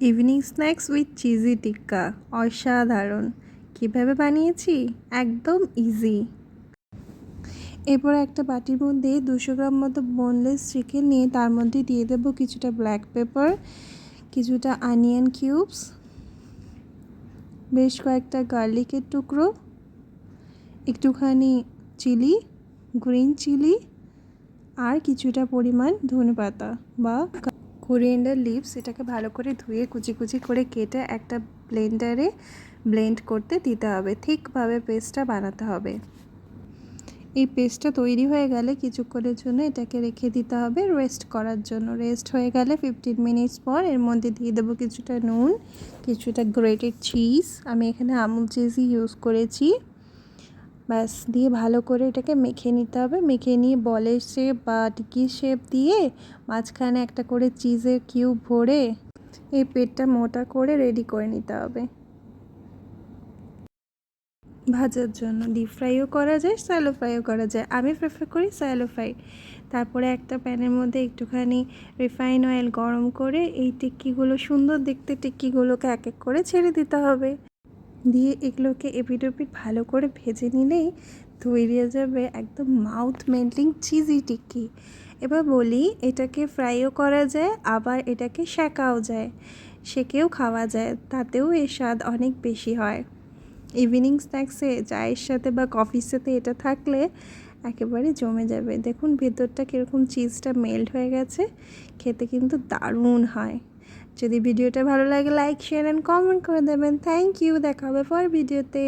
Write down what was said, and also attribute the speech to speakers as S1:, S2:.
S1: Evening snacks with cheesy টিক্কা অসাধারণ। কীভাবে বানিয়েছি? একদম ইজি। এরপর একটা বাটির মধ্যে 200 গ্রাম মতো বোনলেস চিকেন নিয়ে তার মধ্যে দিয়ে দেবো কিছুটা ব্ল্যাক পেপার, কিছুটা অনিয়ন কিউবস, বেশ কয়েকটা গার্লিকের টুকরো, একটুখানি চিলি, গ্রিন চিলি, আর কিছুটা পরিমাণ ধনেপাতা বা কোরিয়েন্ডার লিভস। এটাকে ভালো করে ধুয়ে কুচি কুচি করে কেটে একটা ব্লেন্ডারে ব্লেন্ড করতে দিতে হবে। ঠিকভাবে পেস্টটা বানাতে হবে। এই পেস্টটা তৈরি হয়ে গেলে কিছুক্ষণের জন্য এটাকে রেখে দিতে হবে রেস্ট করার জন্য। রেস্ট হয়ে গেলে 15 মিনিটস পর এর মধ্যে দিয়ে দেবো কিছুটা নুন, কিছুটা গ্রেটেড চিজ। আমি এখানে আমুল চিজই ইউজ করেছি। ব্যাস, দিয়ে ভালো করে এটাকে মেখে নিতে হবে। মেখে নিয়ে বলের শেপ বা টিকির শেপ দিয়ে মাঝখানে একটা করে চিজের কিউব ভরে এই পেটটা মোটা করে রেডি করে নিতে হবে ভাজার জন্য। ডিপ ফ্রাইও করা যায়, স্যালো ফ্রাইও করা যায়। আমি প্রেফার করি স্যালো ফ্রাই। তারপরে একটা প্যানের মধ্যে একটুখানি রিফাইন অয়েল গরম করে এই টিক্কিগুলো, সুন্দর দেখতে টিক্কিগুলোকে এক এক করে ছেড়ে দিতে হবে। দিয়ে এগুলোকে এপিট ওপিট ভালো করে ভেজে নিলেই তৈরি হয়ে যাবে একদম মাউথ মেল্টিং চিজি টিক্কি। এবার বলি, এটাকে ফ্রাইও করা যায়, আবার এটাকে সেকাও যায়, সেকেও খাওয়া যায়। তাতেও এর স্বাদ অনেক বেশি হয়। ইভিনিং স্ন্যাক্সে চায়ের সাথে বা কফির সাথে এটা থাকলে একেবারে জমে যাবে। দেখুন ভেতরটা কীরকম চিজটা মেল্ট হয়ে গেছে, খেতে কিন্তু দারুণ হয়। যদি ভিডিওটা ভালো লাগে লাইক, শেয়ার অ্যান্ড কমেন্ট করে দেবেন। Thank you. দেখা হবে পরের ভিডিওতে।